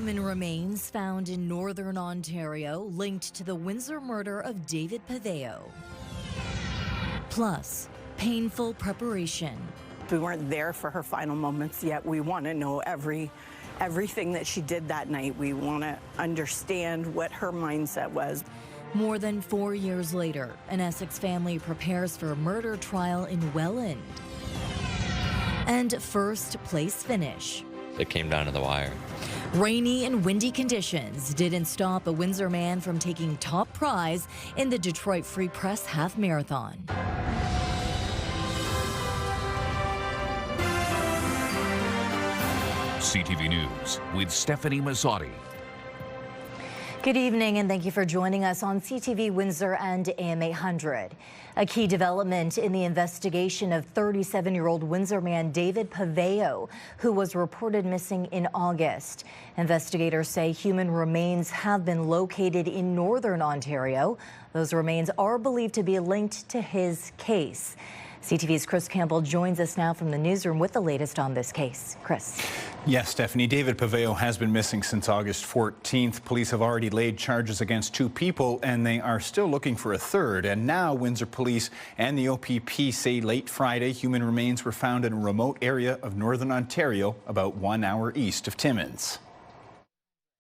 Human remains found in northern Ontario linked to the Windsor murder of David Paveo. Plus, painful preparation. We weren't there for her final moments yet. We want to know everything that she did that night. We want to understand what her mindset was. More than 4 years later, an Essex family prepares for a murder trial in Welland. And first place finish. It came down to the wire. Rainy and windy conditions didn't stop a Windsor man from taking top prize in the Detroit Free Press Half Marathon. CTV News with Stefanie Masotti. Good evening and thank you for joining us on CTV Windsor and AM 800. A key development in the investigation of 37-year-old Windsor man David Paveo, who was reported missing in August. Investigators say human remains have been located in northern Ontario. Those remains are believed to be linked to his case. CTV's Chris Campbell joins us now from the newsroom with the latest on this case. Chris. Yes, Stefanie, David Paveo has been missing since August 14th. Police have already laid charges against 2 people, and they are still looking for a third. And now Windsor Police and the OPP say late Friday human remains were found in a remote area of northern Ontario, about 1 hour east of Timmins.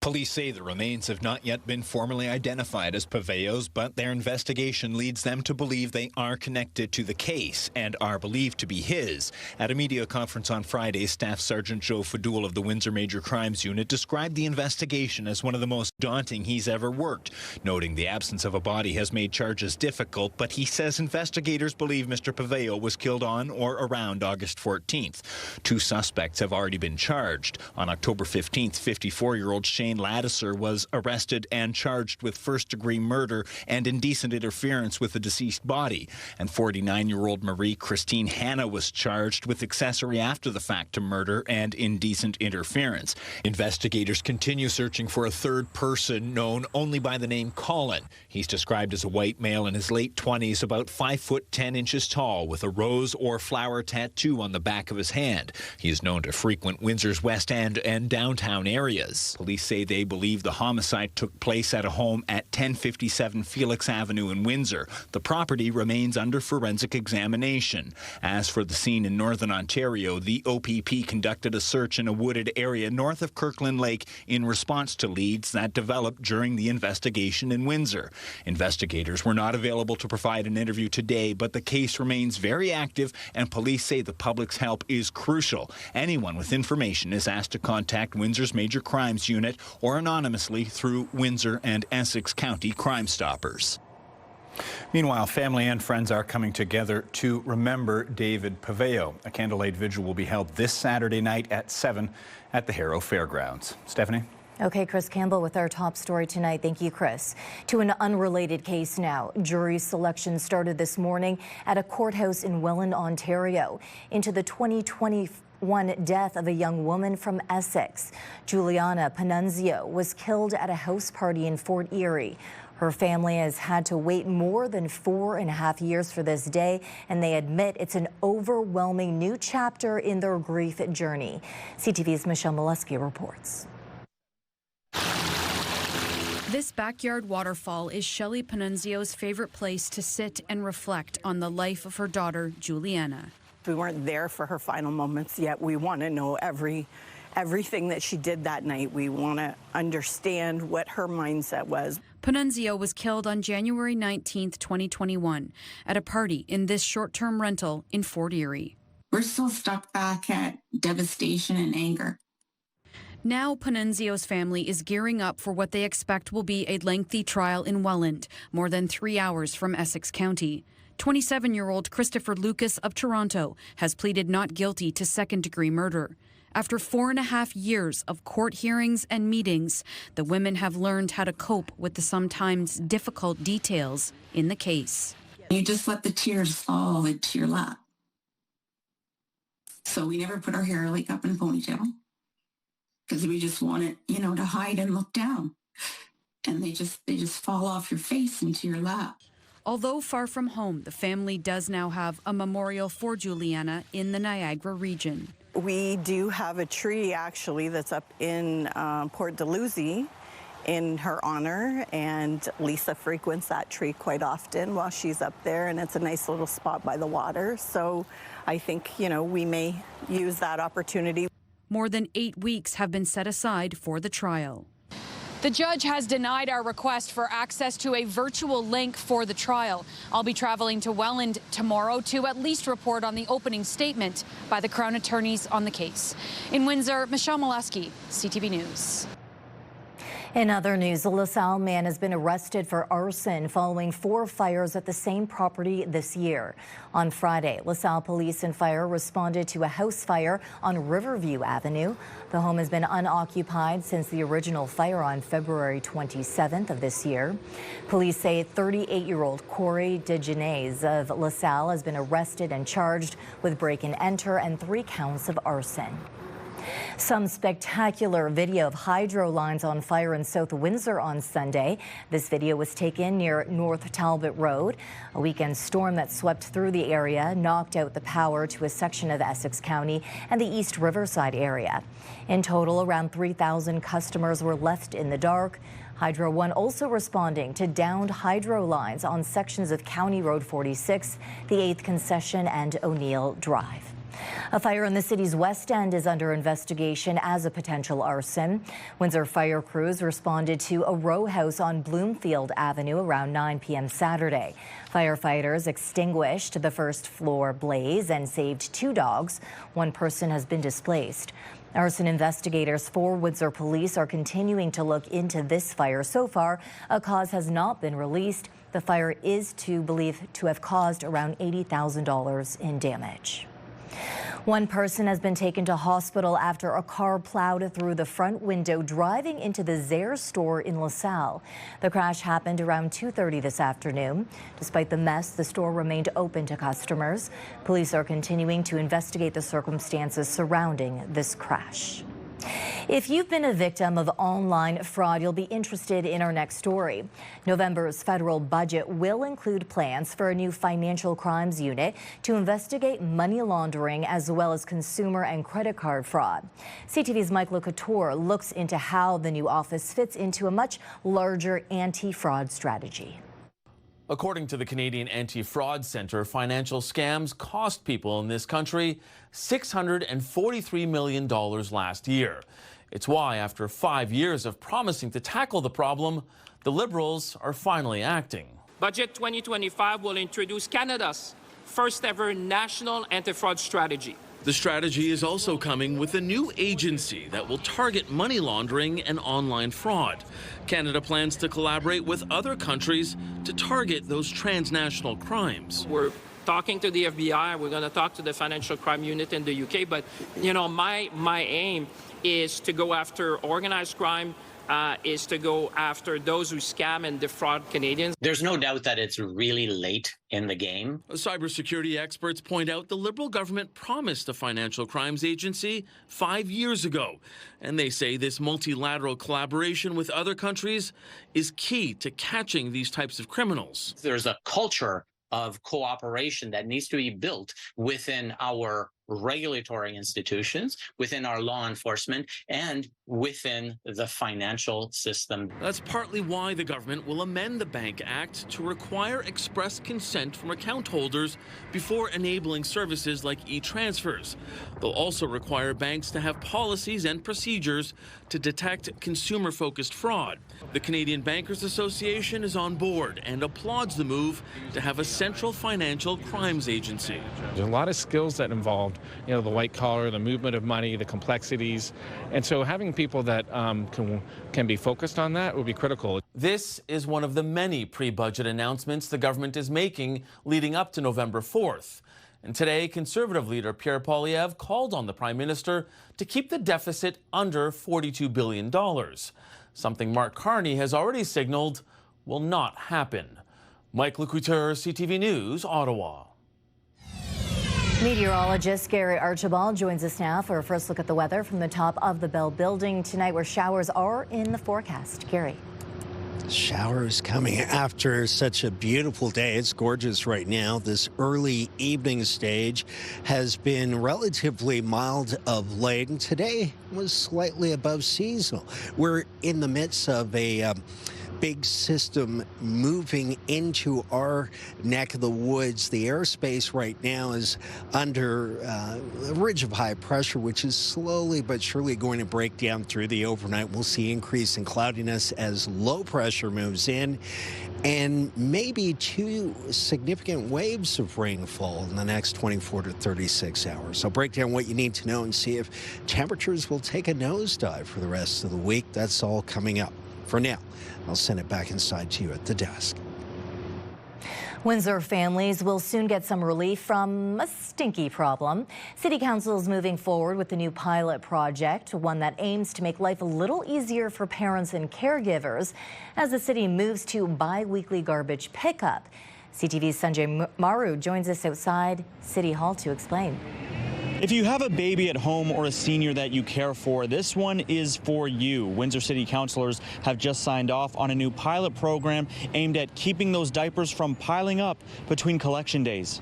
Police say the remains have not yet been formally identified as Paveo's, but their investigation leads them to believe they are connected to the case and are believed to be his. At a media conference on Friday, Staff Sergeant Joe Fadoul of the Windsor Major Crimes Unit described the investigation as one of the most daunting he's ever worked, noting the absence of a body has made charges difficult, but he says investigators believe Mr. Paveo was killed on or around August 14th. 2 suspects have already been charged. On October 15th, 54-year-old Shane Laddiser was arrested and charged with first-degree murder and indecent interference with the deceased body. And 49-year-old Marie Christine Hanna was charged with accessory after the fact to murder and indecent interference. Investigators continue searching for a third person known only by the name Colin. He's described as a white male in his late 20s, about 5 foot 10 inches tall, with a rose or flower tattoo on the back of his hand. He is known to frequent Windsor's West End and downtown areas. Police say they believe the homicide took place at a home at 1057 Felix Avenue in Windsor. The property remains under forensic examination. As for the scene in northern Ontario, the OPP conducted a search in a wooded area north of Kirkland Lake in response to leads that developed during the investigation in Windsor. Investigators were not available to provide an interview today, but the case remains very active, and police say the public's help is crucial. Anyone with information is asked to contact Windsor's Major Crimes Unit or anonymously through Windsor and Essex County Crime Stoppers. Meanwhile, family and friends are coming together to remember David Paveo. A candlelight vigil will be held this Saturday night at 7 at the Harrow Fairgrounds. Stephanie? Okay, Chris Campbell with our top story tonight. Thank you, Chris. To an unrelated case now. Jury selection started this morning at a courthouse in Welland, Ontario, into the 2021 death of a young woman from Essex. Juliana Panunzio was killed at a house party in Fort Erie. Her family has had to wait more than 4.5 years for this day, and they admit it's an overwhelming new chapter in their grief journey. CTV's Michelle Molesky reports. This backyard waterfall is Shelley Panunzio's favorite place to sit and reflect on the life of her daughter, Juliana. We weren't there for her final moments yet. We want to know everything that she did that night. We want to understand what her mindset was. Panunzio was killed on January 19, 2021, at a party in this short-term rental in Fort Erie. We're still stuck back at devastation and anger. Now Panunzio's family is gearing up for what they expect will be a lengthy trial in Welland, more than 3 hours from Essex County. 27-year-old Christopher Lucas of Toronto has pleaded not guilty to second-degree murder. After 4.5 years of court hearings and meetings, the women have learned how to cope with the sometimes difficult details in the case. You just let the tears fall into your lap. So we never put our hair like up in a ponytail because we just want it, to hide and look down. And they just fall off your face into your lap. Although far from home, the family does now have a memorial for Juliana in the Niagara region. We do have a tree actually that's up in Port Dalhousie in her honor, and Lisa frequents that tree quite often while she's up there, and it's a nice little spot by the water. So I think, you know, we may use that opportunity. More than 8 weeks have been set aside for the trial. The judge has denied our request for access to a virtual link for the trial. I'll be traveling to Welland tomorrow to at least report on the opening statement by the Crown attorneys on the case. In Windsor, Michelle Molesky, CTV News. In other news, a LaSalle man has been arrested for arson following 4 fires at the same property this year. On Friday, LaSalle police and fire responded to a house fire on Riverview Avenue. The home has been unoccupied since the original fire on February 27th of this year. Police say 38-year-old Corey DeGenes of LaSalle has been arrested and charged with break and enter and 3 counts of arson. Some spectacular video of hydro lines on fire in South Windsor on Sunday. This video was taken near North Talbot Road. A weekend storm that swept through the area knocked out the power to a section of Essex County and the East Riverside area. In total, around 3,000 customers were left in the dark. Hydro One also responding to downed hydro lines on sections of County Road 46, the 8th Concession and O'Neill Drive. A fire in the city's West End is under investigation as a potential arson. Windsor fire crews responded to a row house on Bloomfield Avenue around 9 p.m. Saturday. Firefighters extinguished the first floor blaze and saved 2 dogs. 1 person has been displaced. Arson investigators for Windsor Police are continuing to look into this fire. So far, a cause has not been released. The fire is believed to have caused around $80,000 in damage. 1 person has been taken to hospital after a car plowed through the front window driving into the Zayre store in LaSalle. The crash happened around 2:30 this afternoon. Despite the mess, the store remained open to customers. Police are continuing to investigate the circumstances surrounding this crash. If you've been a victim of online fraud, you'll be interested in our next story. November's federal budget will include plans for a new financial crimes unit to investigate money laundering as well as consumer and credit card fraud. CTV's Michael Couture looks into how the new office fits into a much larger anti-fraud strategy. According to the Canadian Anti-Fraud Centre, financial scams cost people in this country $643 million last year. It's why, after 5 years of promising to tackle the problem, the Liberals are finally acting. Budget 2025 will introduce Canada's first ever national anti-fraud strategy. The strategy is also coming with a new agency that will target money laundering and online fraud. Canada plans to collaborate with other countries to target those transnational crimes. We're talking to the FBI, we're going to talk to the financial crime unit in the UK, but you know, my aim is to go after organized crime, is to go after those who scam and defraud Canadians. There's no doubt that it's really late in the game. Cybersecurity experts point out the Liberal government promised a financial crimes agency 5 years ago, and they say this multilateral collaboration with other countries is key to catching these types of criminals. There's a culture of cooperation that needs to be built within our regulatory institutions, within our law enforcement, and within the financial system. That's partly why the government will amend the Bank Act to require express consent from account holders before enabling services like e-transfers. They'll also require banks to have policies and procedures to detect consumer-focused fraud. The Canadian Bankers Association is on board and applauds the move to have a central financial crimes agency. There's a lot of skills that involved, you know, the white collar, the movement of money, the complexities. And so having people that can be focused on that would be critical. This is one of the many pre-budget announcements the government is making leading up to November 4th. And today, Conservative leader Pierre Poilievre called on the Prime Minister to keep the deficit under $42 billion, something Mark Carney has already signaled will not happen. Michael Couture, CTV News, Ottawa. Meteorologist Gary Archibald joins us now for a first look at the weather from the top of the Bell Building tonight, where showers are in the forecast. Gary. Showers coming after such a beautiful day. It's gorgeous right now. This early evening stage has been relatively mild of late, and today was slightly above seasonal. We're in the midst of a big system moving into our neck of the woods. The airspace right now is under a ridge of high pressure, which is slowly but surely going to break down through the overnight. We'll see increase in cloudiness as low pressure moves in, and maybe 2 significant waves of rainfall in the next 24 to 36 hours. I'll break down what you need to know and see if temperatures will take a nosedive for the rest of the week. That's all coming up. For now, I'll send it back inside to you at the desk. Windsor families will soon get some relief from a stinky problem. City Council is moving forward with the new pilot project, one that aims to make life a little easier for parents and caregivers as the city moves to bi-weekly garbage pickup. CTV's Sanjay Maru joins us outside City Hall to explain. If you have a baby at home or a senior that you care for, this one is for you. Windsor City Councilors have just signed off on a new pilot program aimed at keeping those diapers from piling up between collection days.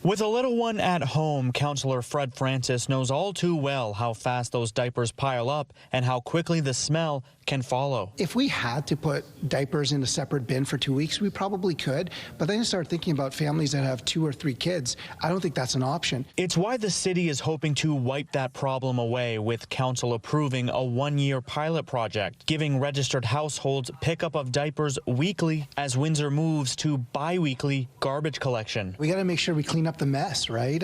With a little one at home, Councillor Fred Francis knows all too well how fast those diapers pile up and how quickly the smell can follow. If we had to put diapers in a separate bin for 2 weeks, we probably could, but then you start thinking about families that have 2 or 3 kids. I don't think that's an option. It's why the city is hoping to wipe that problem away, with council approving a 1-year pilot project, giving registered households pickup of diapers weekly as Windsor moves to bi-weekly garbage collection. We got to make sure we clean up the mess, right?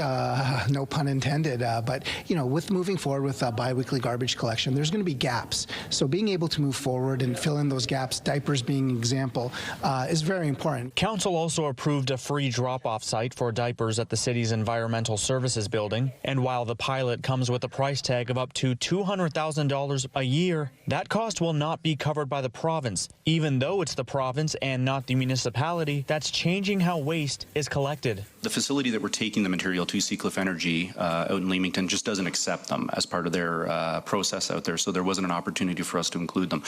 No pun intended. But, you know, with moving forward with bi-weekly garbage collection, there's going to be gaps. So being able to move forward and fill in those gaps, diapers being an example, is very important. Council also approved a free drop-off site for diapers at the city's Environmental Services building. And while the pilot comes with a price tag of up to $200,000 a year, that cost will not be covered by the province, even though it's the province and not the municipality that's changing how waste is collected. The facility that we're taking the material to, Seacliff Energy out in Leamington, just doesn't accept them as part of their process out there, so there wasn't an opportunity for us to include them.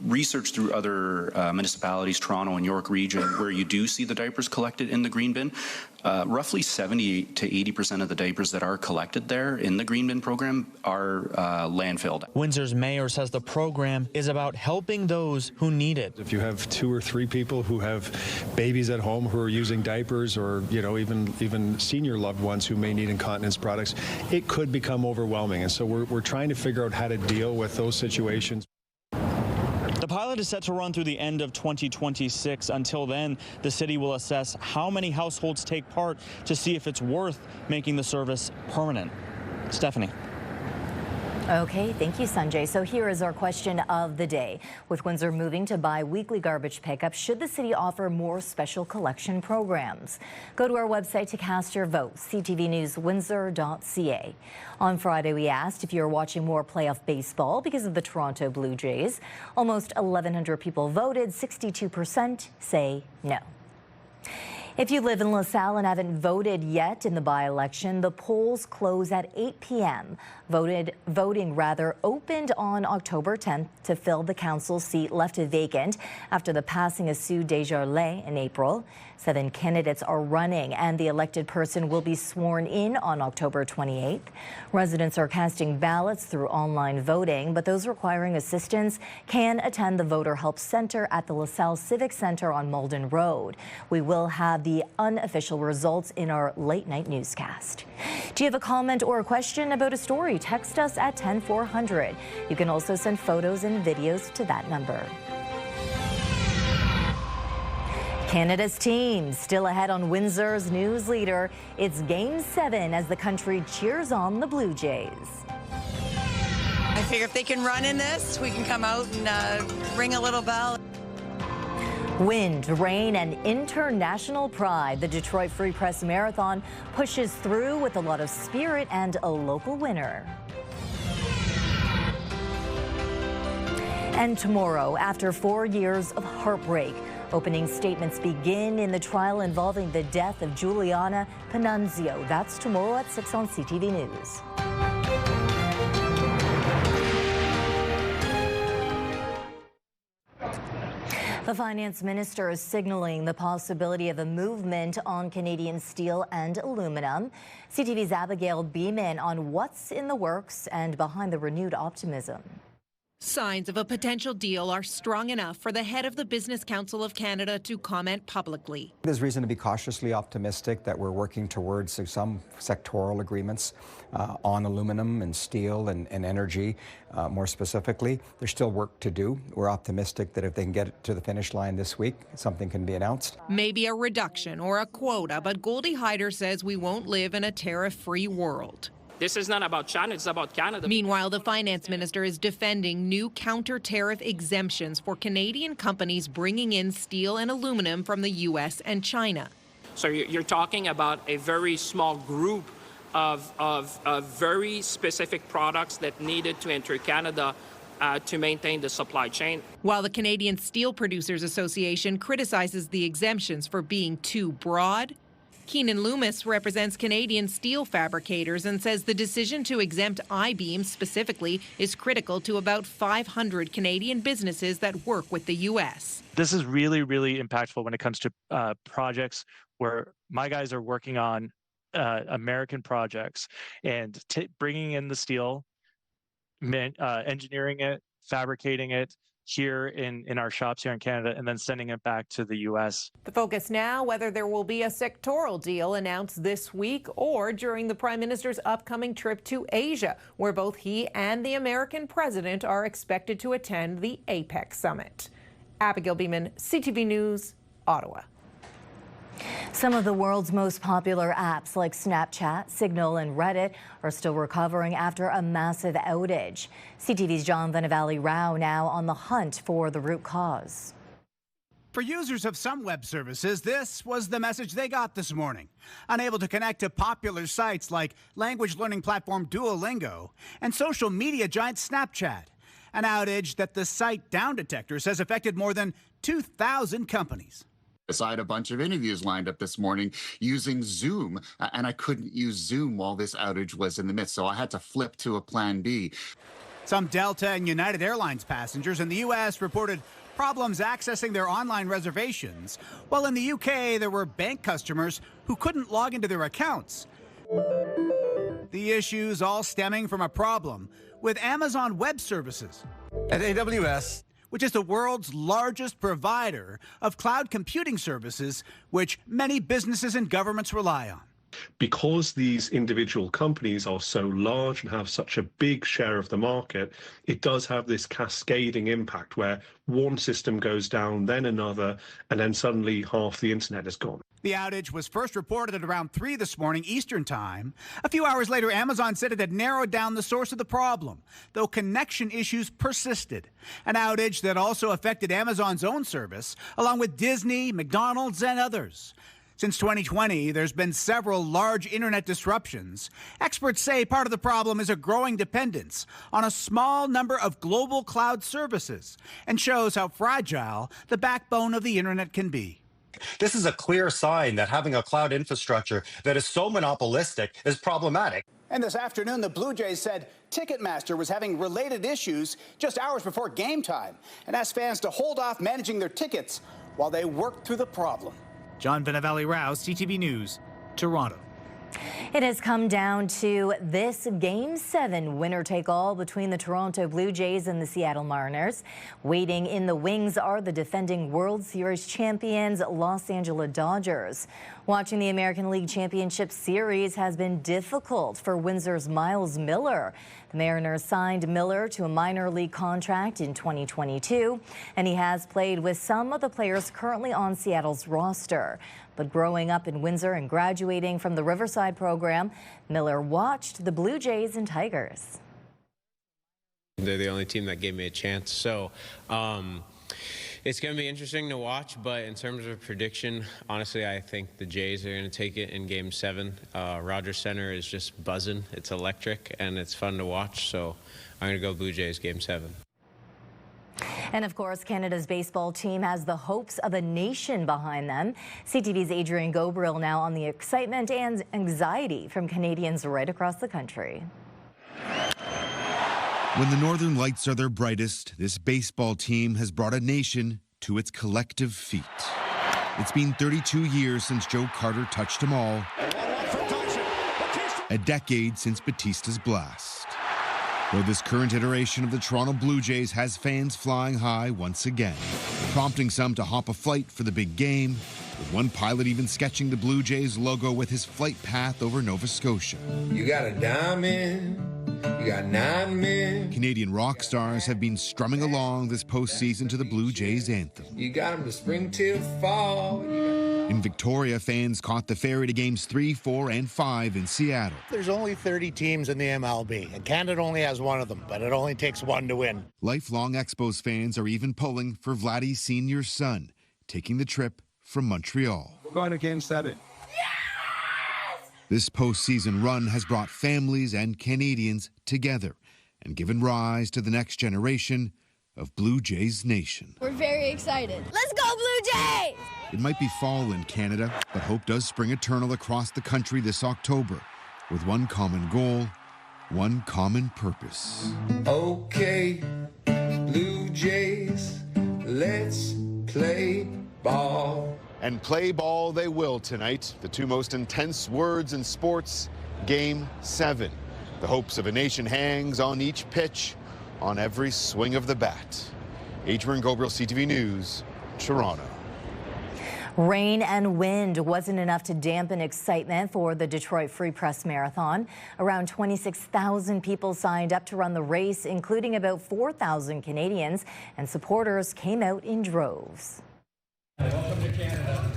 Research through other municipalities, Toronto and York region, where you do see the diapers collected in the green bin, roughly 70 to 80% of the diapers that are collected there in the green bin program are landfilled. Windsor's mayor says the program is about helping those who need it. If you have 2 or 3 people who have babies at home who are using diapers, or even senior loved ones who may need incontinence products, it could become overwhelming. And so we're trying to figure out how to deal with those situations. The pilot is set to run through the end of 2026. Until then, the city will assess how many households take part to see if it's worth making the service permanent. Stefanie. Okay, thank you, Sanjay. So here is our question of the day. With Windsor moving to bi-weekly garbage pickup, should the city offer more special collection programs? Go to our website to cast your vote, ctvnewswindsor.ca. On Friday, we asked if you're watching more playoff baseball because of the Toronto Blue Jays. Almost 1,100 people voted, 62% say no. If you live in LaSalle and haven't voted yet in the by-election, the polls close at 8 p.m. Voting opened on October 10th to fill the council seat left vacant after the passing of Sue Desjardins in April. 7 candidates are running, and the elected person will be sworn in on October 28th. Residents are casting ballots through online voting, but those requiring assistance can attend the Voter Help Center at the LaSalle Civic Center on Malden Road. We will have the unofficial results in our late-night newscast. Do you have a comment or a question about a story? Text us at 10400. You can also send photos and videos to that number. Canada's team still ahead on Windsor's news leader. It's Game 7 as the country cheers on the Blue Jays. I figure if they can run in this, we can come out and ring a little bell. Wind, rain, and international pride. The Detroit Free Press Marathon pushes through with a lot of spirit and a local winner. And tomorrow, after 4 years of heartbreak, opening statements begin in the trial involving the death of Juliana Panunzio. That's tomorrow at 6 on CTV News. The finance minister is signaling the possibility of a movement on Canadian steel and aluminum. CTV's Abigail Beeman on what's in the works and behind the renewed optimism. Signs of a potential deal are strong enough for the head of the Business Council of Canada to comment publicly. There's reason to be cautiously optimistic that we're working towards some sectoral agreements on aluminum and steel and energy more specifically. There's still work to do. We're optimistic that if they can get it to the finish line this week, something can be announced. Maybe a reduction or a quota, but Goldie Hyder says we won't live in a tariff-free world. This is not about China, it's about Canada. Meanwhile, the finance minister is defending new counter-tariff exemptions for Canadian companies bringing in steel and aluminum from the U.S. and China. So you're talking about a very small group of very specific products that needed to enter Canada to maintain the supply chain. While the Canadian Steel Producers Association criticizes the exemptions for being too broad, Keenan Loomis represents Canadian steel fabricators and says the decision to exempt I-beam specifically is critical to about 500 Canadian businesses that work with the U.S. This is really, really impactful when it comes to projects where my guys are working on American projects and bringing in the steel, engineering it, fabricating it, here in our shops here in Canada, and then sending it back to the U.S. The focus now, whether there will be a sectoral deal announced this week or during the Prime Minister's upcoming trip to Asia, where both he and the American president are expected to attend the APEC summit. Abigail Beeman, CTV News, Ottawa. Some of the world's most popular apps like Snapchat, Signal and Reddit are still recovering after a massive outage. CTV's John Venevali Rao now on the hunt for the root cause. For users of some web services, this was the message they got this morning. Unable to connect to popular sites like language learning platform Duolingo and social media giant Snapchat. An outage that the site Down Detector says affected more than 2,000 companies. I had a bunch of interviews lined up this morning using Zoom, and I couldn't use Zoom while this outage was in the midst, so I had to flip to a plan B. Some Delta and United Airlines passengers in the U.S. reported problems accessing their online reservations, while in the U.K. there were bank customers who couldn't log into their accounts. The issues all stemming from a problem with Amazon Web Services. At AWS, which is the world's largest provider of cloud computing services, which many businesses and governments rely on. Because these individual companies are so large and have such a big share of the market, it does have this cascading impact where one system goes down, then another, and then suddenly half the internet is gone. The outage was first reported at around 3 this morning Eastern Time. A few hours later, Amazon said it had narrowed down the source of the problem, though connection issues persisted. An outage that also affected Amazon's own service, along with Disney, McDonald's, and others. Since 2020, there's been several large internet disruptions. Experts say part of the problem is a growing dependence on a small number of global cloud services and shows how fragile the backbone of the internet can be. this is a clear sign that having a cloud infrastructure that is so monopolistic is problematic. And this afternoon, the Blue Jays said Ticketmaster was having related issues just hours before game time and asked fans to hold off managing their tickets while they worked through the problem. John Venevali Rouse, CTV News, Toronto. It has come down to this Game 7 winner-take-all between the Toronto Blue Jays and the Seattle Mariners. Waiting in the wings are the defending World Series champions, Los Angeles Dodgers. Watching the American League Championship Series has been difficult for Windsor's Miles Miller. The Mariners signed Miller to a minor league contract in 2022, and he has played with some of the players currently on Seattle's roster. But growing up in Windsor and graduating from the Riverside program, Miller watched the Blue Jays and Tigers. They're the only team that gave me a chance, so it's going to be interesting to watch. But in terms of a prediction, honestly, I think the Jays are going to take it in Game 7. Rogers Center is just buzzing. It's electric, and it's fun to watch, so I'm going to go Blue Jays Game 7. And of course, Canada's baseball team has the hopes of a nation behind them. CTV's Adrian Gobriel now on the excitement and anxiety from Canadians right across the country. When the Northern Lights are their brightest, this baseball team has brought a nation to its collective feet. It's been 32 years since Joe Carter touched them all, a decade since Batista's blast. Though this current iteration of the Toronto Blue Jays has fans flying high once again, prompting some to hop a flight for the big game, with one pilot even sketching the Blue Jays logo with his flight path over Nova Scotia. You got a diamond, you got 9 men. Canadian rock stars have been strumming along this postseason to the Blue Jays anthem. You got them to spring till fall. In Victoria, fans caught the ferry to games 3, 4, and 5 in Seattle. There's only 30 teams in the MLB, and Canada only has one of them, but it only takes one to win. Lifelong Expos fans are even pulling for Vladdy Sr.'s son, taking the trip from Montreal. We're going to Game 7. This postseason run has brought families and Canadians together and given rise to the next generation of Blue Jays Nation. We're very excited. Let's go, Blue Jays! It might be fall in Canada, but hope does spring eternal across the country this October with one common goal, one common purpose. Okay, Blue Jays, let's play ball. And play ball they will tonight. The two most intense words in sports, Game 7. The hopes of a nation hangs on each pitch, on every swing of the bat. Adrian Gobriel, CTV News, Toronto. Rain and wind wasn't enough to dampen excitement for the Detroit Free Press Marathon. Around 26,000 people signed up to run the race, including about 4,000 Canadians, and supporters came out in droves. Welcome to Canada.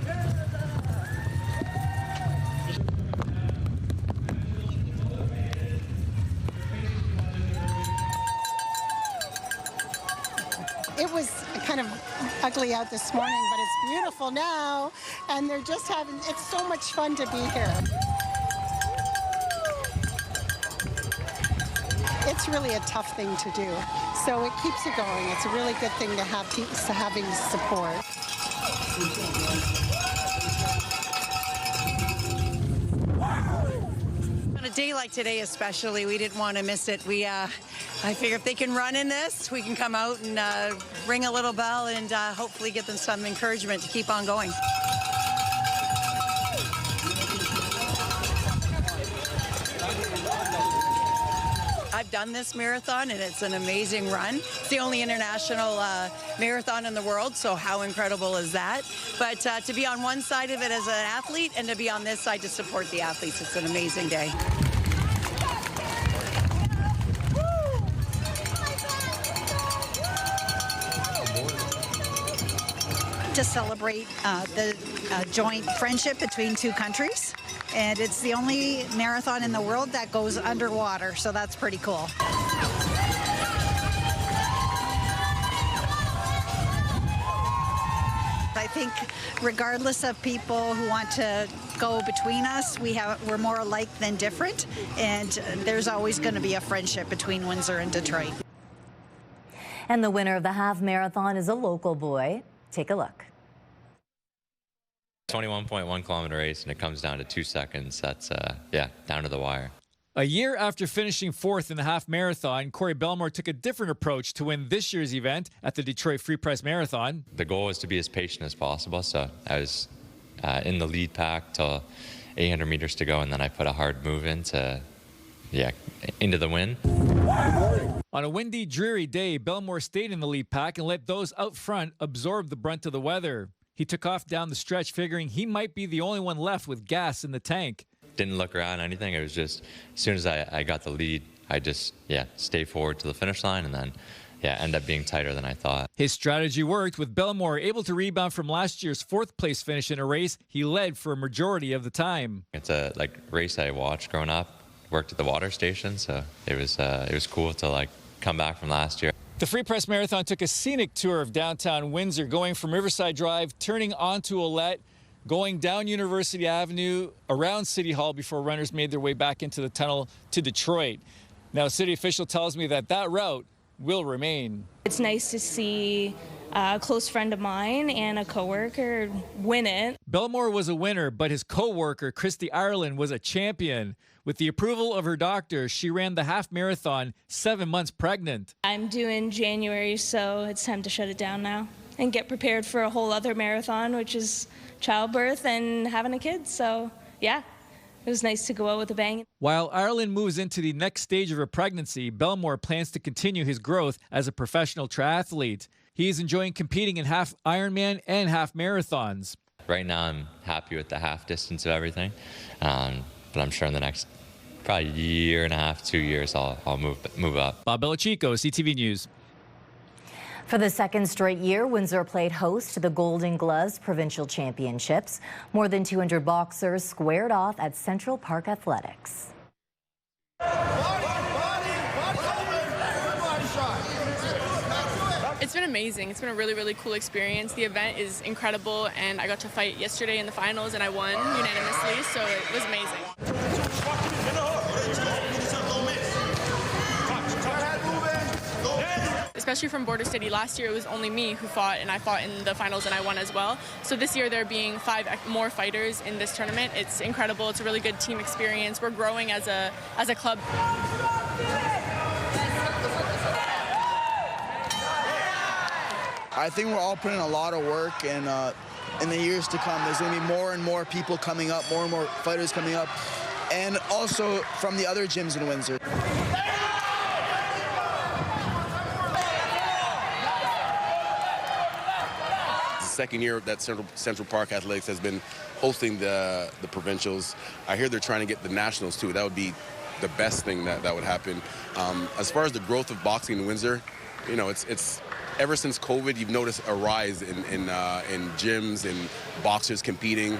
It was kind of ugly out this morning, but it's beautiful now, and they're just having, it's so much fun to be here. It's really a tough thing to do, so it keeps it going. It's a really good thing to have having support. On a day like today especially, we didn't want to miss it. I figure if they can run in this, we can come out and ring a little bell and hopefully get them some encouragement to keep on going. I've done this marathon, and it's an amazing run. It's the only international marathon in the world, so how incredible is that? But to be on one side of it as an athlete and to be on this side to support the athletes, it's an amazing day. To celebrate the joint friendship between two countries. And it's the only marathon in the world that goes underwater, so that's pretty cool. I think regardless of people who want to go between us, we're more alike than different, and there's always going to be a friendship between Windsor and Detroit. And the winner of the half marathon is a local boy. Take a look. 21.1 kilometer race, and it comes down to 2 seconds. That's, down to the wire. A year after finishing fourth in the half marathon, Corey Belmore took a different approach to win this year's event at the Detroit Free Press Marathon. The goal was to be as patient as possible, so I was in the lead pack till 800 meters to go, and then I put a hard move into the win. On a windy, dreary day, Belmore stayed in the lead pack and let those out front absorb the brunt of the weather. He took off down the stretch, figuring he might be the only one left with gas in the tank. Didn't look around, anything. It was just, as soon as I got the lead, I just, stayed forward to the finish line and then, end up being tighter than I thought. His strategy worked, with Belmore able to rebound from last year's fourth place finish in a race he led for a majority of the time. It's a race I watched growing up, worked at the water station, so it was cool to come back from last year. The Free Press Marathon took a scenic tour of downtown Windsor, going from Riverside Drive, turning onto Ouellette, going down University Avenue, around City Hall before runners made their way back into the tunnel to Detroit. Now, a city official tells me that route will remain. It's nice to see a close friend of mine and a coworker win it. Belmore was a winner, but his coworker, Christy Ireland, was a champion. With the approval of her doctor, she ran the half marathon 7 months pregnant. I'm due in January, so it's time to shut it down now. and get prepared for a whole other marathon, which is childbirth and having a kid. So yeah, it was nice to go out with a bang. While Ireland moves into the next stage of her pregnancy, Belmore plans to continue his growth as a professional triathlete. He is enjoying competing in half Ironman and half marathons. Right now, I'm happy with the half distance of everything, but I'm sure in the next probably year and a half, 2 years, I'll move up. Bob Belichico, CTV News. For the second straight year, Windsor played host to the Golden Gloves Provincial Championships. More than 200 boxers squared off at Central Park Athletics. It's been amazing. It's been a really, really cool experience. The event is incredible, and I got to fight yesterday in the finals, and I won unanimously, so it was amazing. Especially from Border City. Last year it was only me who fought, and I fought in the finals and I won as well. So this year there being 5 more fighters in this tournament, it's incredible. It's a really good team experience. We're growing as a club. I think we're all putting in a lot of work, and in the years to come, there's going to be more and more people coming up, more and more fighters coming up, and also from the other gyms in Windsor. Second year that Central Park Athletics has been hosting the provincials. I hear they're trying to get the nationals too. That would be the best thing that would happen. As far as the growth of boxing in Windsor, you know, it's ever since COVID, you've noticed a rise in gyms and boxers competing.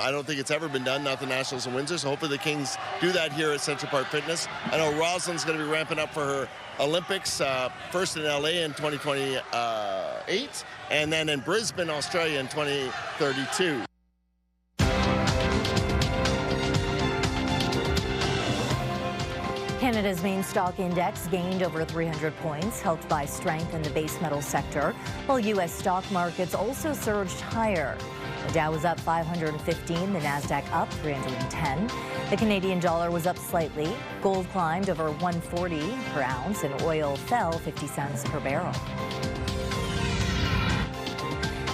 I don't think it's ever been done, not the Nationals in Windsor, so hopefully the Kings do that here at Central Park Fitness. I know Rosalind's going to be ramping up for her Olympics, first in LA in 2028, and then in Brisbane, Australia in 2032. Canada's main stock index gained over 300 points, helped by strength in the base metal sector, while U.S. stock markets also surged higher. The Dow was up 515, the Nasdaq up 310. The Canadian dollar was up slightly. Gold climbed over 140 per ounce, and oil fell 50 cents per barrel.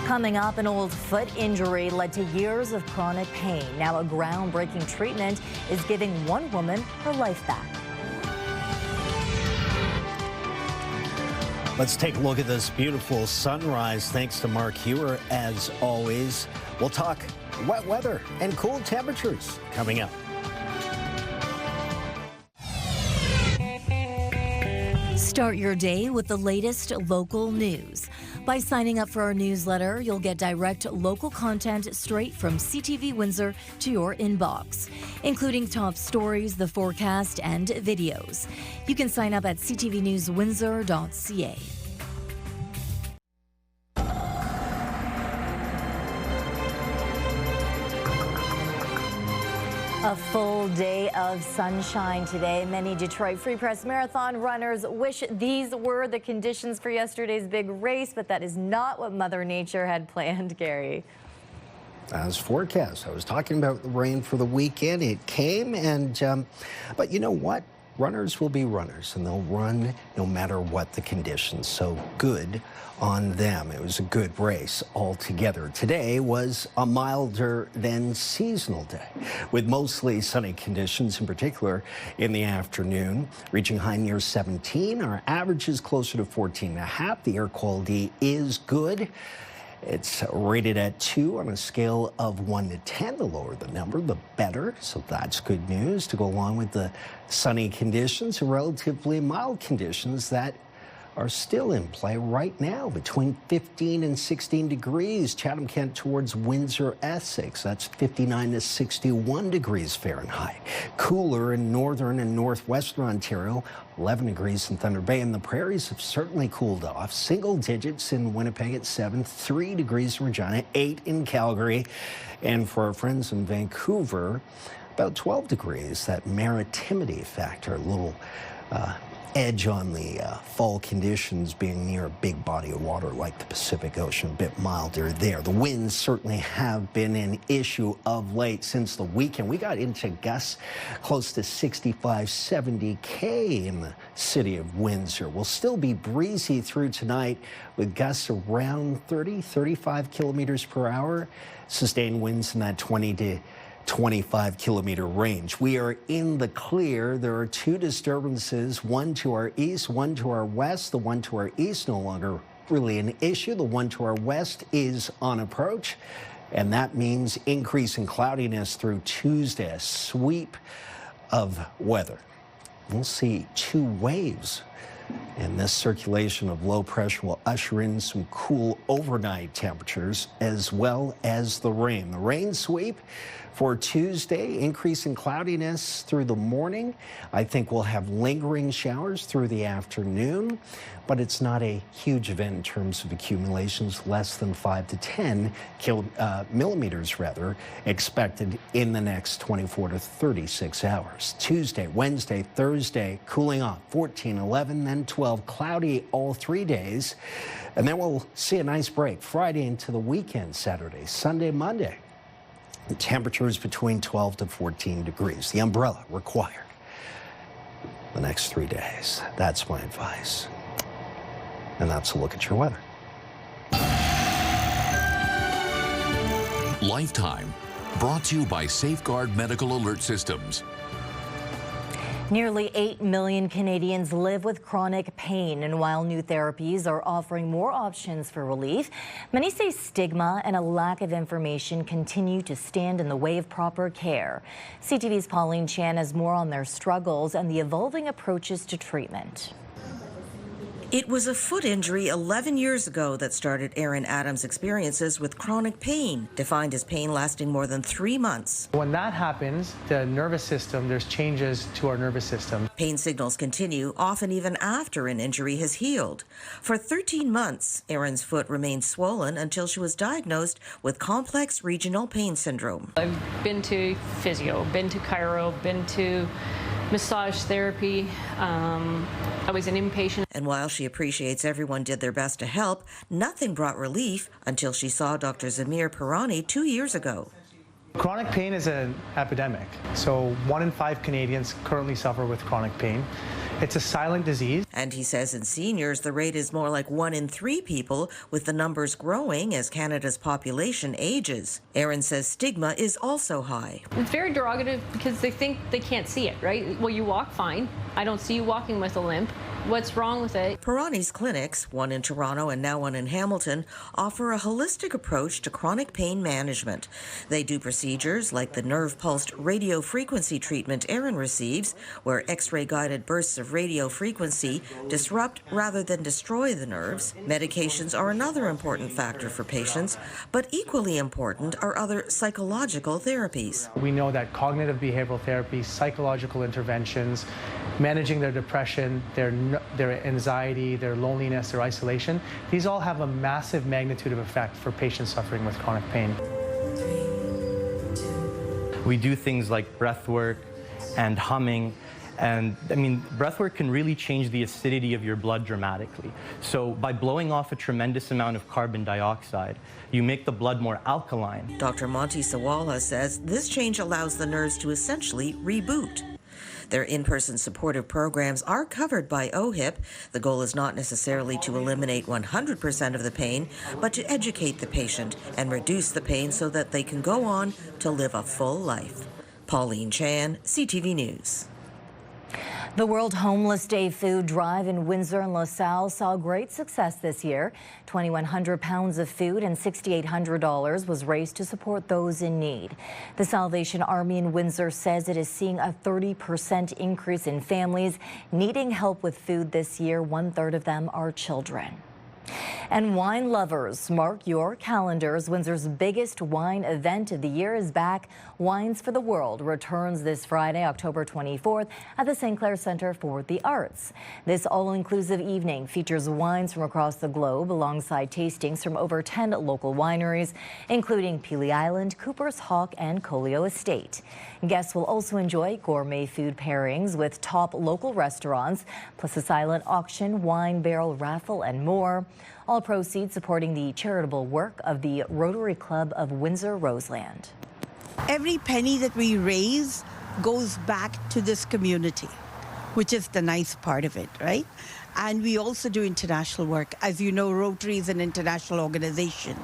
Coming up, an old foot injury led to years of chronic pain. Now a groundbreaking treatment is giving one woman her life back. Let's take a look at this beautiful sunrise. Thanks to Mark Hewer, as always. We'll talk wet weather and cool temperatures coming up. Start your day with the latest local news. By signing up for our newsletter, you'll get direct local content straight from CTV Windsor to your inbox, including top stories, the forecast, and videos. You can sign up at ctvnewswindsor.ca. A full day of sunshine today. Many Detroit Free Press Marathon runners wish these were the conditions for yesterday's big race, but that is not what Mother Nature had planned, Gary. As forecast, I was talking about the rain for the weekend. It came, and but you know what? Runners will be runners, and they'll run no matter what the conditions. So good on them. It was a good race altogether. Today was a milder than seasonal day, with mostly sunny conditions, in particular in the afternoon, reaching high near 17. Our average is closer to 14.5. The air quality is good. It's rated at 2 on a scale of 1 to 10. The lower the number, the better. So that's good news to go along with the sunny conditions and relatively mild conditions that are still in play right now, between 15 and 16 degrees. Chatham-Kent towards Windsor-Essex, that's 59 to 61 degrees Fahrenheit. Cooler in northern and northwestern Ontario, 11 degrees in Thunder Bay, and the prairies have certainly cooled off. Single digits in Winnipeg at 7, 3 degrees in Regina, 8 in Calgary, and for our friends in Vancouver, about 12 degrees. That maritimity factor, a little edge on the fall conditions being near a big body of water like the Pacific Ocean, a bit milder there. The winds certainly have been an issue of late since the weekend. We got into gusts close to 65, 70 km in the city of Windsor. We'll still be breezy through tonight with gusts around 30, 35 kilometers per hour. Sustained winds in that 20 to 25-kilometer range. We are in the clear. There are two disturbances, one to our east, one to our west. The one to our east no longer really an issue. The one to our west is on approach, and that means increase in cloudiness through Tuesday, a sweep of weather. We'll see two waves, and this circulation of low pressure will usher in some cool overnight temperatures as well as the rain. The rain sweep for Tuesday, increase in cloudiness through the morning. I think we'll have lingering showers through the afternoon, but it's not a huge event in terms of accumulations, less than 5 to 10 millimeters expected in the next 24 to 36 hours. Tuesday, Wednesday, Thursday, cooling off 14, 11, then 12, cloudy all 3 days. And then we'll see a nice break Friday into the weekend, Saturday, Sunday, Monday. The temperatures between 12 to 14 degrees. The umbrella required the next 3 days. That's my advice. And that's a look at your weather. Lifetime, brought to you by Safeguard Medical Alert Systems. Nearly 8 million Canadians live with chronic pain, and while new therapies are offering more options for relief, many say stigma and a lack of information continue to stand in the way of proper care. CTV's Pauline Chan has more on their struggles and the evolving approaches to treatment. It was a foot injury 11 years ago that started Aaron Adams' experiences with chronic pain, defined as pain lasting more than 3 months. When that happens, the nervous system, there's changes to our nervous system. Pain signals continue, often even after an injury has healed. For 13 months, Aaron's foot remained swollen until she was diagnosed with complex regional pain syndrome. I've been to physio, been to chiro, been to massage therapy. I was an inpatient. And while she appreciates everyone did their best to help, nothing brought relief until she saw Dr. Zamir Pirani 2 years ago. Chronic pain is an epidemic. So 1 in 5 Canadians currently suffer with chronic pain. It's a silent disease. And he says in seniors, the rate is more like 1 in 3 people, with the numbers growing as Canada's population ages. Aaron says stigma is also high. It's very derogative because they think they can't see it, right? Well, you walk fine. I don't see you walking with a limp. What's wrong with it? Pirani's clinics, one in Toronto and now one in Hamilton, offer a holistic approach to chronic pain management. They do procedures like the nerve-pulsed radio frequency treatment Aaron receives, where X-ray guided bursts of radio frequency disrupt rather than destroy the nerves. Medications are another important factor for patients, but equally important are other psychological therapies. We know that cognitive behavioral therapy, psychological interventions, managing their depression, their anxiety, their loneliness, their isolation, these all have a massive magnitude of effect for patients suffering with chronic pain. We do things like breath work and humming. And I mean, breath work can really change the acidity of your blood dramatically. So by blowing off a tremendous amount of carbon dioxide, you make the blood more alkaline. Dr. Monty Sawala says this change allows the nerves to essentially reboot. Their in-person supportive programs are covered by OHIP. The goal is not necessarily to eliminate 100% of the pain, but to educate the patient and reduce the pain so that they can go on to live a full life. Pauline Chan, CTV News. The World Homeless Day food drive in Windsor and LaSalle saw great success this year. 2,100 pounds of food and $6,800 was raised to support those in need. The Salvation Army in Windsor says it is seeing a 30% increase in families needing help with food this year. 1/3 of them are children. And wine lovers, mark your calendars. Windsor's biggest wine event of the year is back. Wines for the World returns this Friday, October 24th at the St. Clair Center for the Arts. This all-inclusive evening features wines from across the globe alongside tastings from over 10 local wineries, including Pelee Island, Cooper's Hawk, and Polio Estate. Guests will also enjoy gourmet food pairings with top local restaurants, plus a silent auction, wine barrel raffle, and more. All proceeds supporting the charitable work of the Rotary Club of Windsor Roseland. Every penny that we raise goes back to this community, which is the nice part of it, right? And we also do international work. As you know, Rotary is an international organization.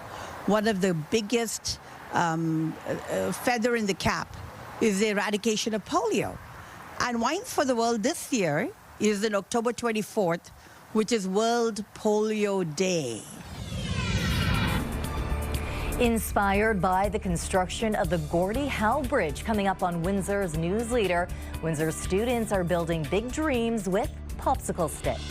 One of the biggest feather in the cap is the eradication of polio. And Wines for the World this year is on October 24th, which is World Polio Day. Inspired by the construction of the Gordie Howe Bridge coming up on Windsor's News Leader, Windsor students are building big dreams with popsicle sticks.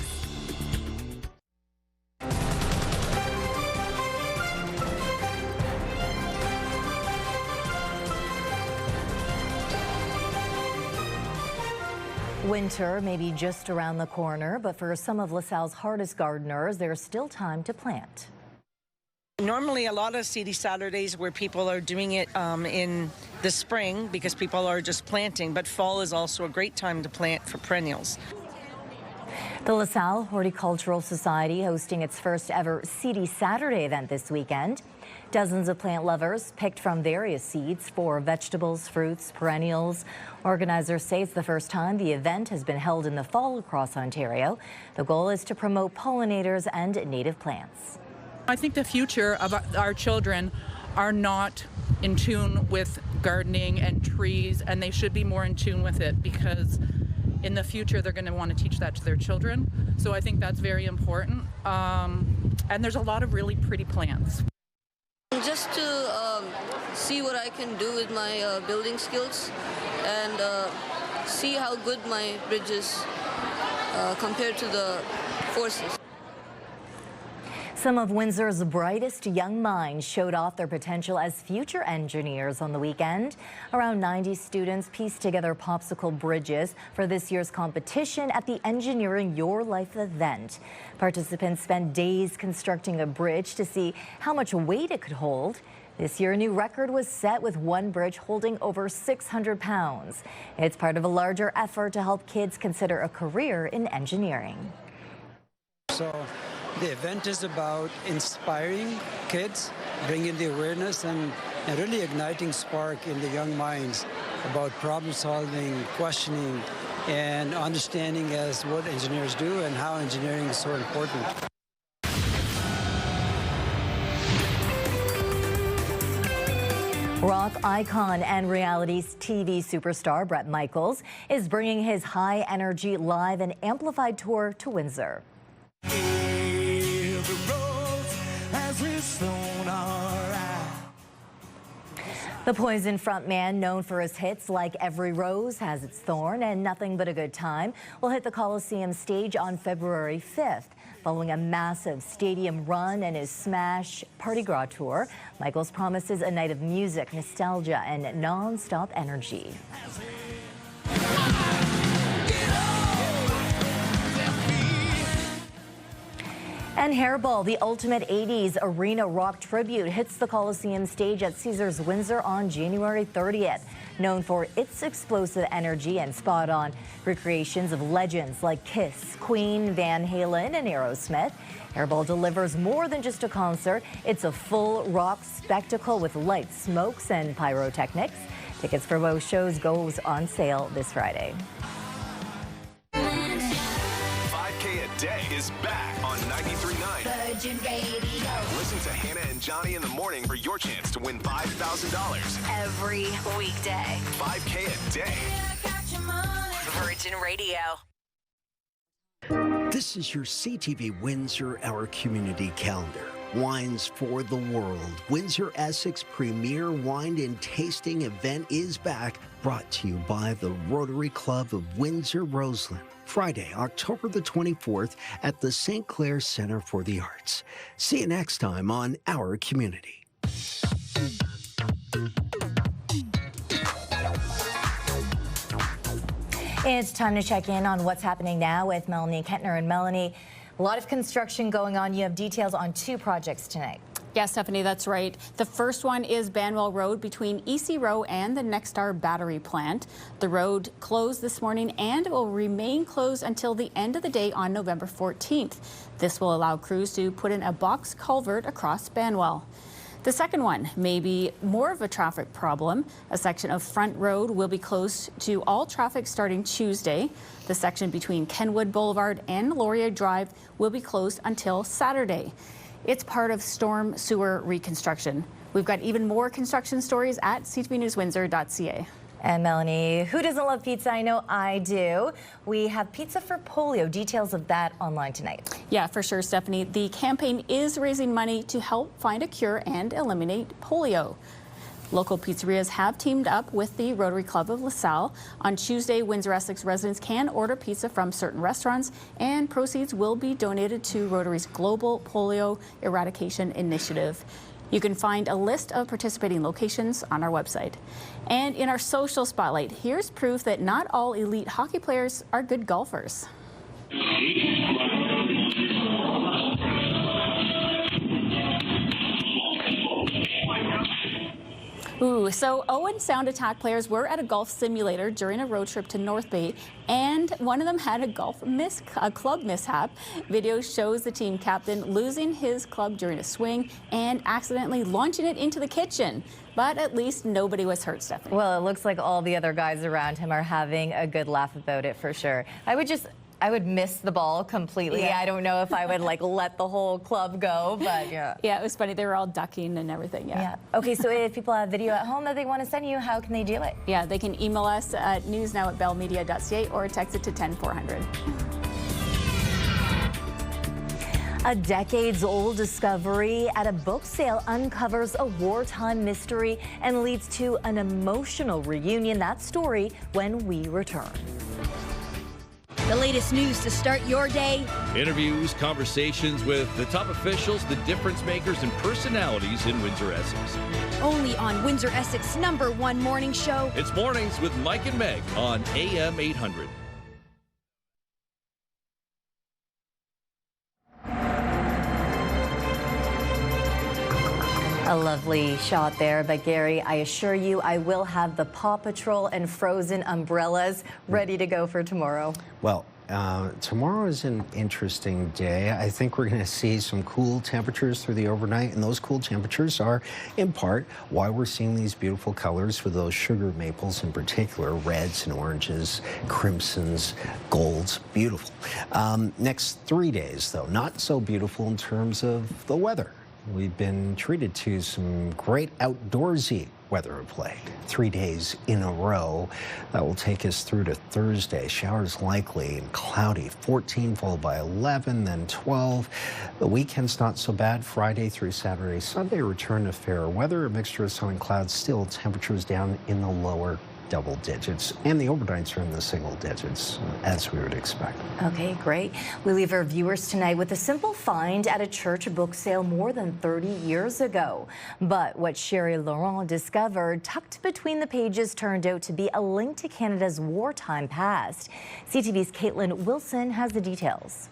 Winter may be just around the corner, but for some of LaSalle's hardest gardeners, there's still time to plant. Normally, a lot of Seedy Saturdays where people are doing it in the spring because people are just planting, but fall is also a great time to plant for perennials. The LaSalle Horticultural Society hosting its first ever Seedy Saturday event this weekend. Dozens of plant lovers picked from various seeds for vegetables, fruits, perennials. Organizers say it's the first time the event has been held in the fall across Ontario. The goal is to promote pollinators and native plants. I think the future of our children are not in tune with gardening and trees, and they should be more in tune with it because in the future they're going to want to teach that to their children. So I think that's very important. And there's a lot of really pretty plants. Just to see what I can do with my building skills and see how good my bridge is compared to the forces. Some of Windsor's brightest young minds showed off their potential as future engineers on the weekend. Around 90 students pieced together popsicle bridges for this year's competition at the Engineering Your Life event. Participants spent days constructing a bridge to see how much weight it could hold. This year, a new record was set with one bridge holding over 600 pounds. It's part of a larger effort to help kids consider a career in engineering. So the event is about inspiring kids, bringing the awareness and really igniting spark in the young minds about problem solving, questioning, and understanding as what engineers do and how engineering is so important. Rock icon and reality TV superstar Bret Michaels is bringing his high-energy live and amplified tour to Windsor. The Poison frontman, known for his hits like Every Rose Has Its Thorn and Nothing But a Good Time, will hit the Coliseum stage on February 5th. Following a massive stadium run and his Smash Party Gras tour, Michaels promises a night of music, nostalgia, and non-stop energy. And Hairball, the ultimate 80s arena rock tribute, hits the Coliseum stage at Caesars Windsor on January 30th. Known for its explosive energy and spot-on recreations of legends like Kiss, Queen, Van Halen, and Aerosmith, Hairball delivers more than just a concert. It's a full rock spectacle with lights, smokes, and pyrotechnics. Tickets for both shows goes on sale this Friday. 5K a day is back on 93.9 Virgin Radio. Listen to Hannah and Johnny in the morning for your chance to win $5,000 every weekday. 5K a day. Virgin Radio. This is your CTV Windsor Our Community Calendar. Wines for the World. Windsor Essex premier wine and tasting event is back, brought to you by the Rotary Club of Windsor Roseland. Friday, October the 24th at the St. Clair Center for the Arts. See you next time on Our Community. It's time to check in on what's happening now with Melanie Kentner. And Melanie, a lot of construction going on. You have details on 2 projects tonight. Yes, Stephanie, that's right. The first one is Banwell Road between EC Row and the Nexstar battery plant. The road closed this morning and will remain closed until the end of the day on November 14th. This will allow crews to put in a box culvert across Banwell. The second one may be more of a traffic problem. A section of Front Road will be closed to all traffic starting Tuesday. The section between Kenwood Boulevard and Laurier Drive will be closed until Saturday. It's part of storm sewer reconstruction. We've got even more construction stories at ctvnewswindsor.ca. And Melanie, who doesn't love pizza? I know I do. We have Pizza for Polio. Details of that online tonight. Yeah, for sure, Stephanie. The campaign is raising money to help find a cure and eliminate polio. Local pizzerias have teamed up with the Rotary Club of LaSalle. On Tuesday, Windsor-Essex residents can order pizza from certain restaurants, and proceeds will be donated to Rotary's Global Polio Eradication Initiative. You can find a list of participating locations on our website. And in our social spotlight, here's proof that not all elite hockey players are good golfers. So Owen Sound Attack players were at a golf simulator during a road trip to North Bay, and one of them had a club mishap. Video shows the team captain losing his club during a swing and accidentally launching it into the kitchen. But at least nobody was hurt, Stefanie. Well, it looks like all the other guys around him are having a good laugh about it for sure. I would miss the ball completely. Yeah. I don't know if I would let the whole club go, but yeah. Yeah, it was funny. They were all ducking and everything. Yeah. Okay, so if people have video at home that they want to send you, how can they do it? Yeah, they can email us at newsnow@bellmedia.ca or text it to 10400. A decades-old discovery at a book sale uncovers a wartime mystery and leads to an emotional reunion. That story when we return. The latest news to start your day. Interviews, conversations with the top officials, the difference makers, and personalities in Windsor-Essex. Only on Windsor-Essex #1 morning show. It's Mornings with Mike and Meg on AM 800. A lovely shot there, but Gary, I assure you I will have the Paw Patrol and Frozen umbrellas ready to go for tomorrow. Well, tomorrow is an interesting day. I think we're going to see some cool temperatures through the overnight, and those cool temperatures are, in part, why we're seeing these beautiful colors with those sugar maples in particular, reds and oranges, crimsons, golds, beautiful. Next 3 days, though, not so beautiful in terms of the weather. We've been treated to some great outdoorsy weather of late. 3 days in a row. That will take us through to Thursday. Showers likely and cloudy. 14 followed by 11, then 12. The weekend's not so bad. Friday through Saturday, Sunday return to fair weather. A mixture of sun and clouds. Still temperatures down in the lower double digits, and the overnights are in the single digits, as we would expect. Okay, great. We leave our viewers tonight with a simple find at a church book sale more than 30 years ago. But what Sherry Laurent discovered tucked between the pages turned out to be a link to Canada's wartime past. CTV's Caitlin Wilson has the details.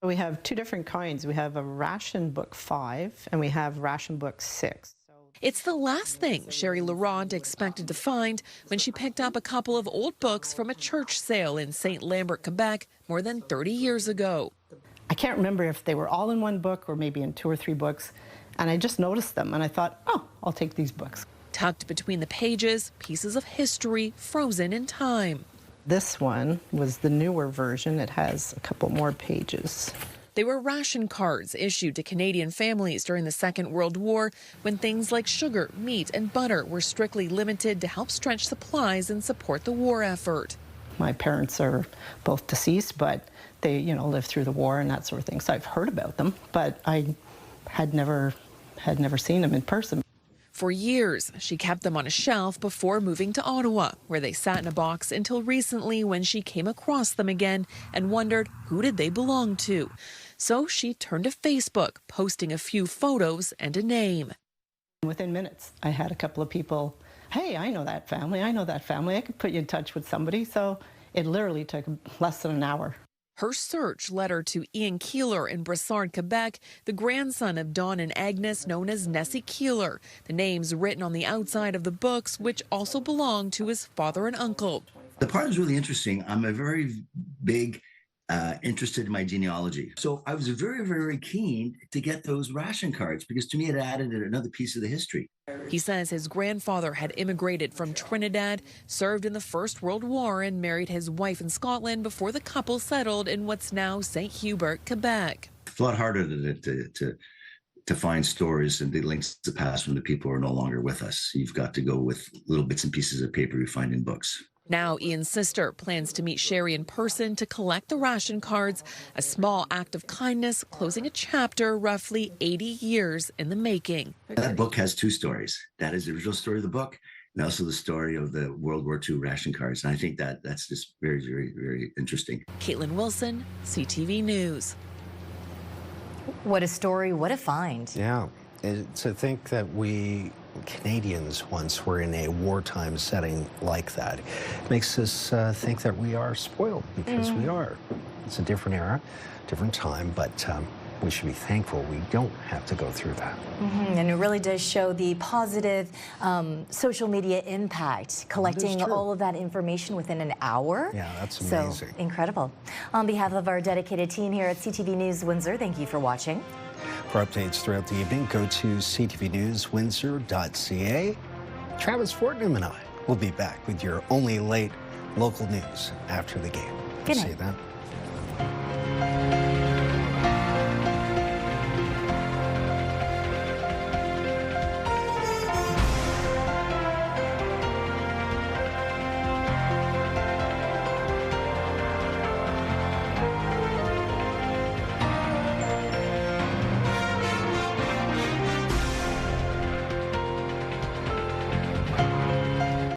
We have 2 different kinds. We have a ration book 5 and we have ration book 6. It's the last thing Sherry Laurent expected to find when she picked up a couple of old books from a church sale in St. Lambert, Quebec, more than 30 years ago. I can't remember if they were all in one book or maybe in 2 or 3 books, and I just noticed them and I thought, oh, I'll take these books. Tucked between the pages, pieces of history frozen in time. This one was the newer version. It has a couple more pages. They were ration cards issued to Canadian families during the Second World War when things like sugar, meat, and butter were strictly limited to help stretch supplies and support the war effort. My parents are both deceased, but they, lived through the war and that sort of thing. So I've heard about them, but I had never seen them in person. For years, she kept them on a shelf before moving to Ottawa, where they sat in a box until recently when she came across them again and wondered who did they belong to. So she turned to Facebook, posting a few photos and a name. Within minutes, I had a couple of people, hey, I know that family, I could put you in touch with somebody. So it literally took less than an hour. Her search led her to Ian Keeler in Brossard, Quebec, the grandson of Don and Agnes, known as Nessie Keeler. The names written on the outside of the books, which also belonged to his father and uncle. The part is really interesting. I'm a very big interested in my genealogy. So I was very, very keen to get those ration cards because to me it added another piece of the history. He says his grandfather had immigrated from Trinidad, served in the First World War, and married his wife in Scotland before the couple settled in what's now St. Hubert, Quebec. It's a lot harder to find stories and the links to the past when the people are no longer with us. You've got to go with little bits and pieces of paper you find in books. Now Ian's sister plans to meet Sherry in person to collect the ration cards, a small act of kindness closing a chapter roughly 80 years in the making. That book has two stories. That is the original story of the book and also the story of the World War II ration cards. And I think that's just very, very, very interesting. Caitlin Wilson, CTV News. What a story, what a find. Yeah, to think that we Canadians once were in a wartime setting like that makes us think that we are spoiled, because we are. It's a different era, different time, but we should be thankful we don't have to go through that. And it really does show the positive social media impact, collecting all of that information within an hour. Yeah, that's amazing. So incredible. On behalf of our dedicated team here at CTV News Windsor, thank you for watching. For updates throughout the evening, go to ctvnewswindsor.ca. Travis Fortnum and I will be back with your only late local news after the game. Good night. See you then.